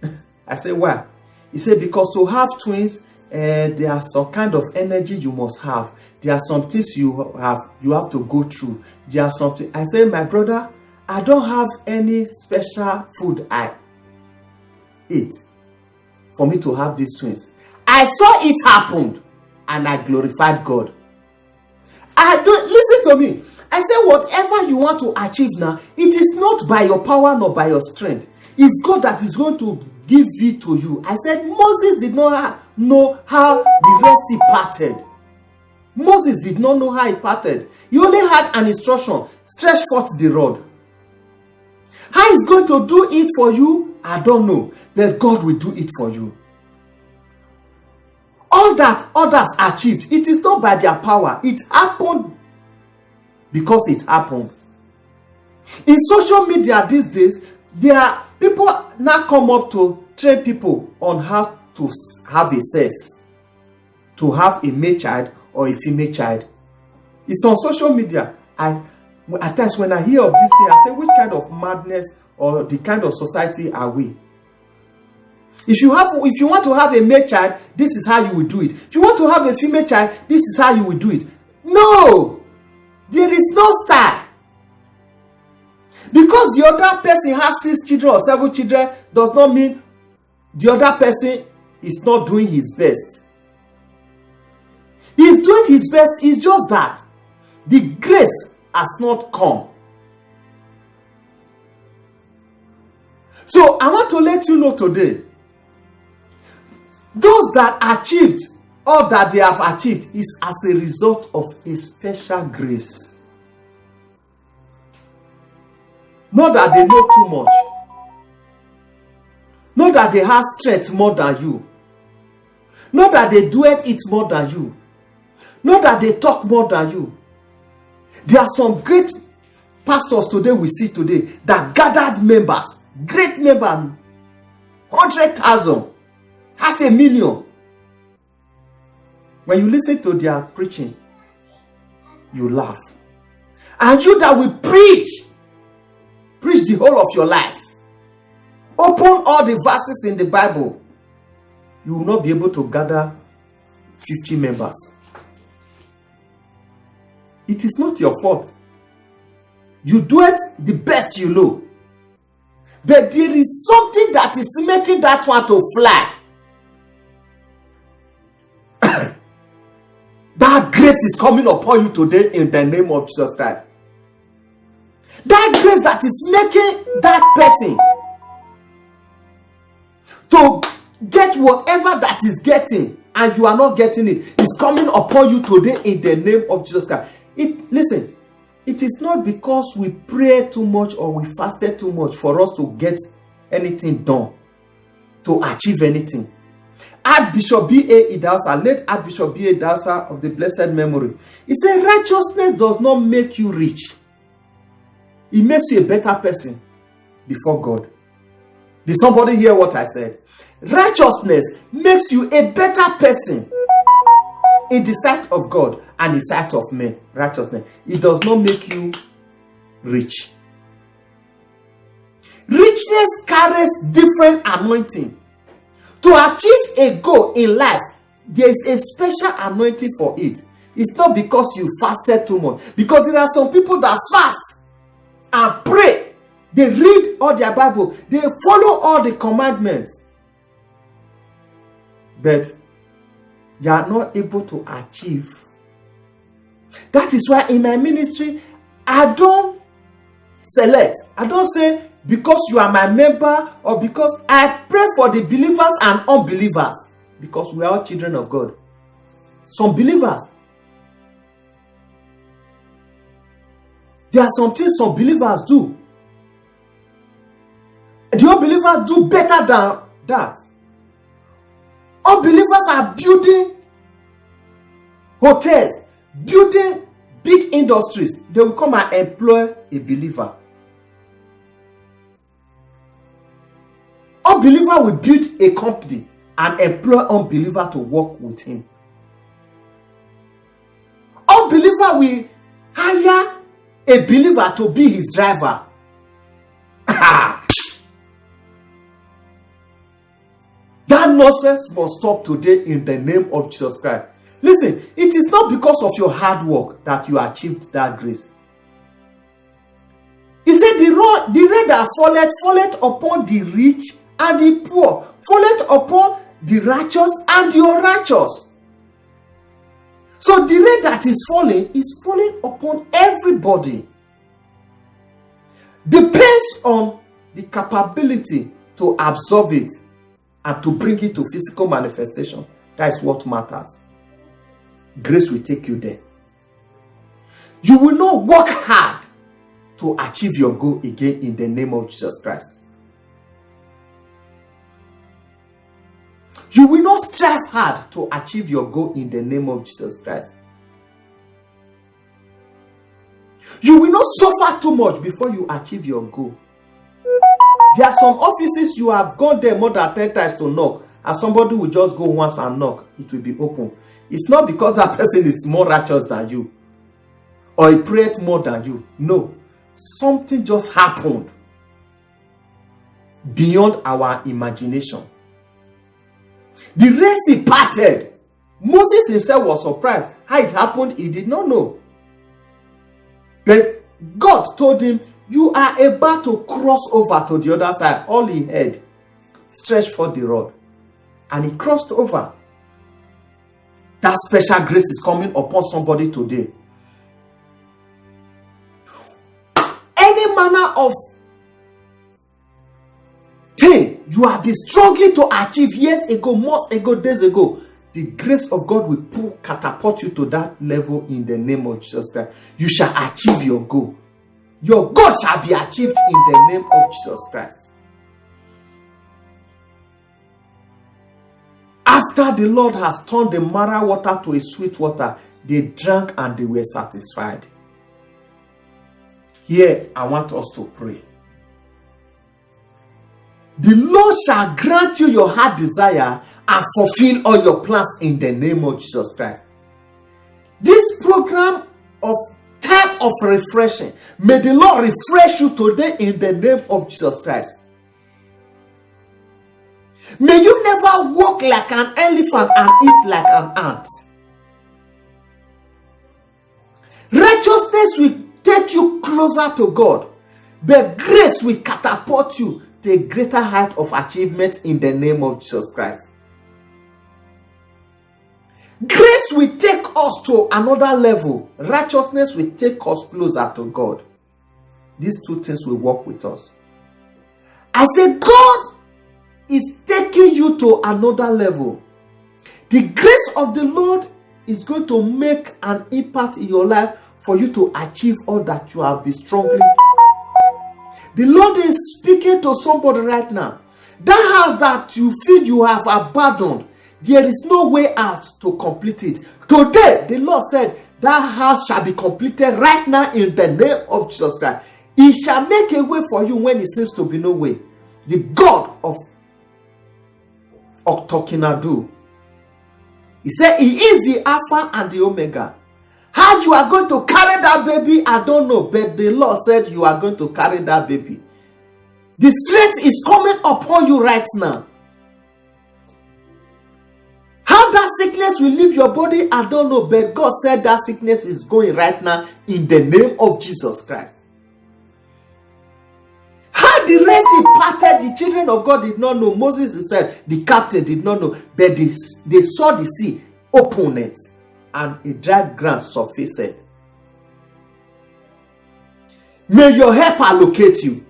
A: eat? I said, why? He said, because to have twins, there are some kind of energy you must have. There are some things you have to go through. There are something. I said, my brother, I don't have any special food I eat for me to have these twins. I saw it happen and I glorified God. Listen to me. I said, whatever you want to achieve now, it is not by your power nor by your strength. It's God that is going to give it to you. I said, Moses did not know how the Red Sea parted. Moses did not know how it parted. He only had an instruction: stretch forth the rod. How he's going to do it for you, I don't know. But God will do it for you. All that others achieved, it is not by their power. It happened because it happened. In social media these days, there are people now come up to train people on how to have a sex, to have a male child or a female child. It's on social media. At times when I hear of this thing, I say, which kind of madness or the kind of society are we? If you want to have a male child, this is how you will do it. If you want to have a female child, this is how you will do it. No! There is no style. Because the other person has 6 children or 7 children does not mean the other person is not doing his best. He's doing his best. It's just that the grace has not come. So I want to let you know today, those that achieved all that they have achieved is as a result of a special grace. Not that they know too much. Not that they have strength more than you. Not that they do it more than you. Not that they talk more than you. There are some great pastors today we see today that gathered members, great members, 100,000, 500,000. When you listen to their preaching, you laugh. And you that will preach the whole of your life, open all the verses in the Bible, you will not be able to gather 50 members. It is not your fault. You do it the best you know. But there is something that is making that one to fly. That grace is coming upon you today in the name of Jesus Christ. That grace that is making that person to get whatever that is getting and you are not getting it is coming upon you today in the name of Jesus Christ. Listen, it is not because we pray too much or we fasted too much for us to get anything done, to achieve anything. Archbishop B.A. Idahosa, late Archbishop B.A. Idahosa of the blessed memory, he said, righteousness does not make you rich. It makes you a better person before God. Did somebody hear what I said? Righteousness makes you a better person in the sight of God and the sight of men. Righteousness. It does not make you rich. Richness carries different anointing. To achieve a goal in life, there is a special anointing for it. It's not because you fasted too much. Because there are some people that fast and pray. They read all their Bible. They follow all the commandments. But they are not able to achieve. That is why in my ministry, I don't select. I don't say because you are my member or because I pray for the believers and unbelievers. Because we are all children of God. Some believers, there are some things some believers do. The unbelievers do better than that. Unbelievers are building hotels, building big industries. They will come and employ a believer. Unbeliever will build a company and employ unbeliever to work with him. Unbeliever will hire a believer to be his driver. That nonsense must stop today in the name of Jesus Christ. Listen, it is not because of your hard work that you achieved that grace. He said, the rain that falleth upon the rich and the poor, falleth upon the righteous and the unrighteous. So the rain that is falling upon everybody. Depends on the capability to absorb it and to bring it to physical manifestation. That is what matters. Grace will take you there. You will not work hard to achieve your goal again in the name of Jesus Christ. You will not strive hard to achieve your goal in the name of Jesus Christ. You will not suffer too much before you achieve your goal. There are some offices you have gone there more than 10 times to knock, and somebody will just go once and knock. It will be open. It's not because that person is more righteous than you or he prayed more than you. No. Something just happened beyond our imagination. The Red Sea parted. Moses himself was surprised. How it happened, he did not know. But God told him, you are about to cross over to the other side. All he had, stretched for the rod. And he crossed over. That special grace is coming upon somebody today. Any manner of thing you have been struggling to achieve years ago, months ago, days ago, the grace of God will catapult you to that level in the name of Jesus Christ. You shall achieve your goal. Your goal shall be achieved in the name of Jesus Christ. After the Lord has turned the marrow water to a sweet water, they drank and they were satisfied. Here, I want us to pray. The Lord shall grant you your heart desire and fulfill all your plans in the name of Jesus Christ. This program of time of refreshing, may the Lord refresh you today in the name of Jesus Christ. May you never walk like an elephant and eat like an ant. Righteousness will take you closer to God, but grace will catapult you to a greater height of achievement in the name of Jesus Christ. Grace will take us to another level. Righteousness will take us closer to God. These two things will work with us. I say God is taking you to another level. The grace of the Lord is going to make an impact in your life for you to achieve all that you have been struggling. The Lord is speaking to somebody right now. That house that you feel you have abandoned, There is no way out to complete it. Today, the Lord said, that house shall be completed right now in the name of Jesus Christ. He shall make a way for you when it seems to be no way. The God of Oktokinadu. He said he is the Alpha and the Omega. How you are going to carry that baby, I don't know. But the Lord said you are going to carry that baby. The strength is coming upon you right now. How that sickness will leave your body, I don't know. But God said that sickness is going right now in the name of Jesus Christ. How the Red Sea parted, the children of God did not know. Moses said, the captain did not know. But they saw the sea open it, and a dry ground surfaced. May your help locate you.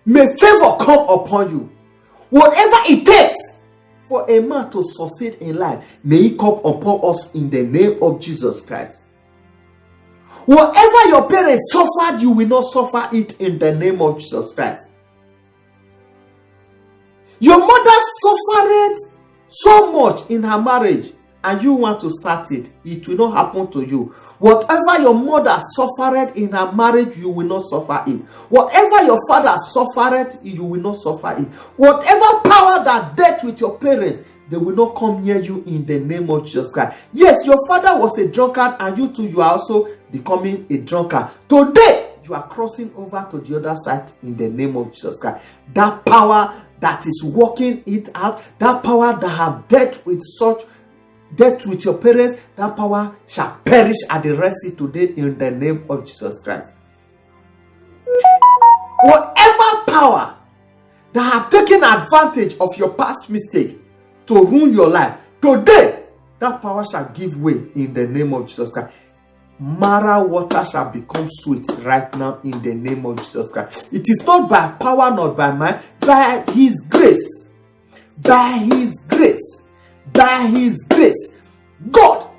A: May favor come upon you. Whatever it takes for a man to succeed in life, may it come upon us in the name of Jesus Christ. Whatever your parents suffered, you will not suffer it in the name of Jesus Christ. Your mother suffered so much in her marriage, and you want to start it. It will not happen to you. Whatever your mother suffered in her marriage, you will not suffer it. Whatever your father suffered, you will not suffer it. Whatever power that dealt with your parents, they will not come near you in the name of Jesus Christ. Yes, your father was a drunkard, and you too, you are also becoming a drunkard. Today, you are crossing over to the other side in the name of Jesus Christ. That power that is working it out, that power that have dealt with your parents, that power shall perish at the Red Sea today in the name of Jesus Christ. Whatever power that have taken advantage of your past mistake to ruin your life, today that power shall give way in the name of Jesus Christ. Mara water shall become sweet right now in the name of Jesus Christ. It is not by power, not by might, by His grace. By His grace. By His grace. God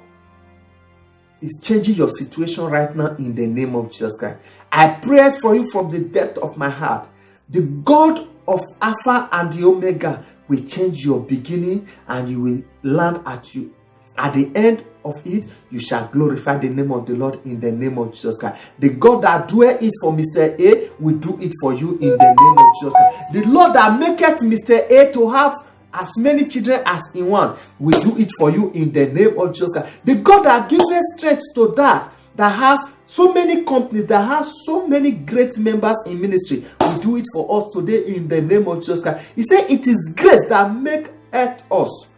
A: is changing your situation right now in the name of Jesus Christ. I pray for you from the depth of my heart. The God of Alpha and the Omega will change your beginning, and you will land at you. At the end of it, you shall glorify the name of the Lord in the name of Jesus Christ. The God that doeth it for Mr. A will do it for you in the name of Jesus Christ. The Lord that maketh Mr. A to have as many children as in one will do it for you in the name of Jesus Christ. The God that giveth strength to that has so many companies, that has so many great members in ministry, will do it for us today in the name of Jesus Christ. He said it is grace that maketh us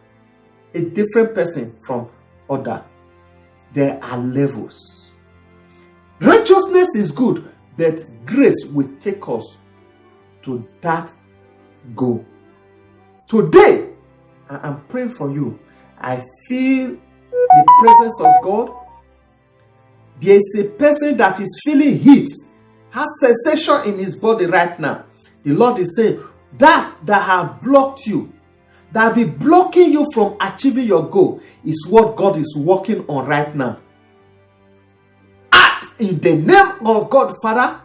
A: a different person from other. There are levels. Righteousness is good, but grace will take us to that goal. Today, I am praying for you. I feel the presence of God. There is a person that is feeling heat, has sensation in his body right now. The Lord is saying, that have blocked you, that be blocking you from achieving your goal, is what God is working on right now. Act in the name of God Father,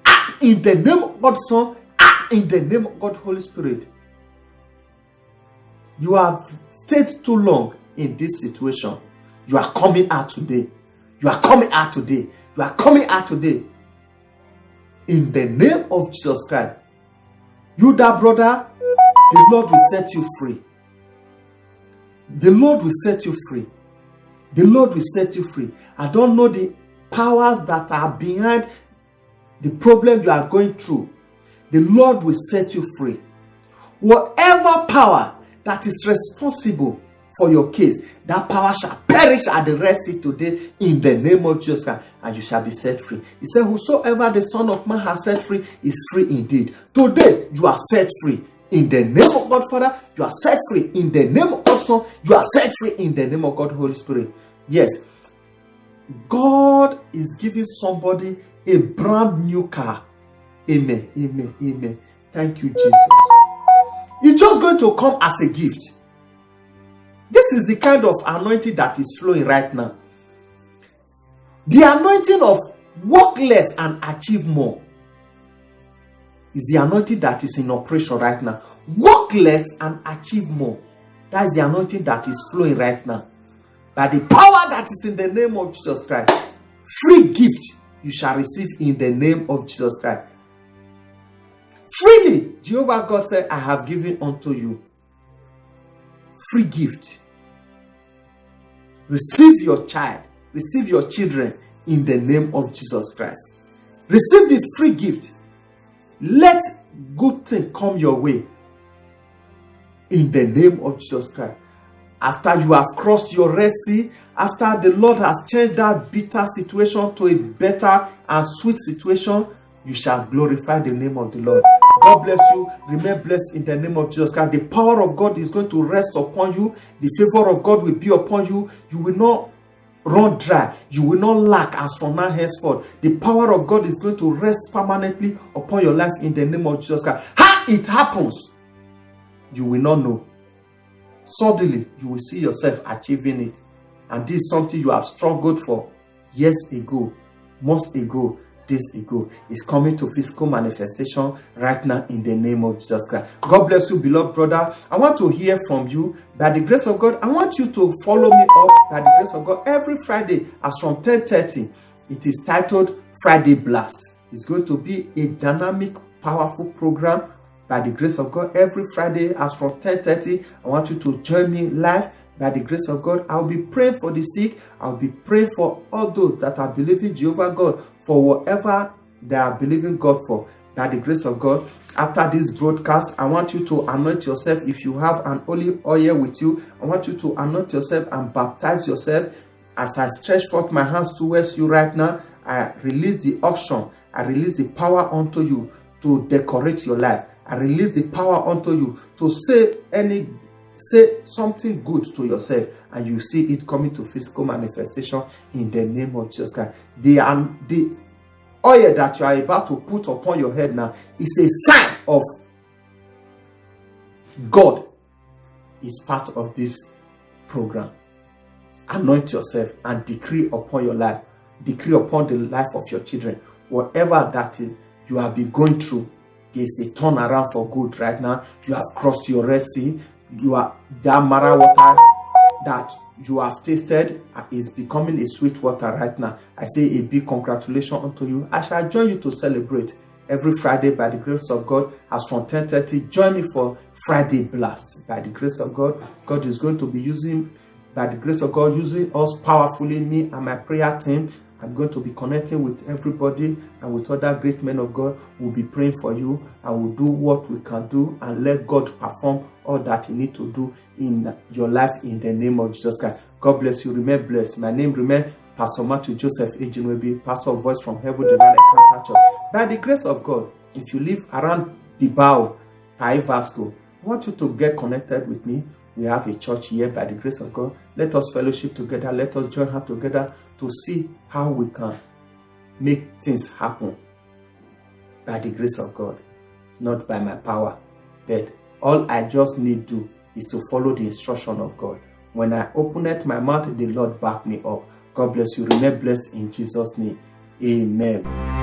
A: act in the name of God Son, act in the name of God Holy Spirit. You have stayed too long in this situation. You are coming out today. You are coming out today. You are coming out today. In the name of Jesus Christ. You, that brother, the Lord will set you free. The Lord will set you free. The Lord will set you free. I don't know the powers that are behind the problem you are going through. The Lord will set you free. Whatever power that is responsible for your case, that power shall perish at the Red Sea today in the name of Jesus Christ, and you shall be set free. He said, whosoever the Son of Man has set free is free indeed. Today, you are set free. In the name of God Father, you are set free. In the name of God Son, you are set free. In the name of God Holy Spirit. Yes, God is giving somebody a brand new car. Amen, amen, amen. Thank you, Jesus. It's just going to come as a gift. This is the kind of anointing that is flowing right now. The anointing of work less and achieve more is the anointing that is in operation right now. Work less and achieve more. That is the anointing that is flowing right now. By the power that is in the name of Jesus Christ. Free gift you shall receive in the name of Jesus Christ. Freely, Jehovah God said, I have given unto you. Free gift. Receive your child. Receive your children in the name of Jesus Christ. Receive the free gift. Let good things come your way in the name of Jesus Christ. After you have crossed your Red Sea, after the Lord has changed that bitter situation to a better and sweet situation, you shall glorify the name of the Lord. God bless you. Remain blessed in the name of Jesus Christ. The power of God is going to rest upon you. The favor of God will be upon you. You will not run dry. You will not lack as from now henceforth. The power of God is going to rest permanently upon your life in the name of Jesus Christ. How it happens, you will not know. Suddenly, you will see yourself achieving it. And this is something you have struggled for years ago, months ago, days ago. It's coming to physical manifestation right now in the name of Jesus Christ. God bless you, beloved brother. I want to hear from you. By the grace of God, I want you to follow me up by the grace of God every Friday as from 10:30. It is titled Friday Blast. It's going to be a dynamic, powerful program. By the grace of God, every Friday as from 10:30, I want you to join me live. By the grace of God, I'll be praying for the sick. I'll be praying for all those that are believing Jehovah God for whatever they are believing God for. By the grace of God, after this broadcast, I want you to anoint yourself. If you have an olive oil with you, I want you to anoint yourself and baptize yourself. As I stretch forth my hands towards you right now, I release the unction. I release the power unto you to decorate your life. I release the power unto you to say something good to yourself, and you see it coming to physical manifestation in the name of Jesus Christ. The oil that you are about to put upon your head now is a sign of God is part of this program. Anoint yourself and decree upon your life, decree upon the life of your children, whatever that is you have been going through. There's a turnaround for good right now. You have crossed your Red Sea. You are that Mara water that you have tasted is becoming a sweet water right now. I say a big congratulations unto you. I shall join you to celebrate every Friday by the grace of God as from 10:30. Join me for Friday Blast. By the grace of God, God is going to be using us powerfully, me and my prayer team. I'm going to be connecting with everybody and with other great men of God. We'll be praying for you and we'll do what we can do and let God perform all that you need to do in your life in the name of Jesus Christ. God bless you. Remain blessed. My name remains Pastor Matthew Joseph Ejinwebi, Pastor of Voice from Heaven Divine Encounter Church. By the grace of God, if you live around Bilbao, Pai Vasco, I want you to get connected with me. We have a church here by the grace of God. Let us fellowship together. Let us join hands together to see how we can make things happen by the grace of God, not by my power. But all I just need to do is to follow the instruction of God. When I open my mouth, the Lord back me up. God bless you. Remain blessed in Jesus' name. Amen.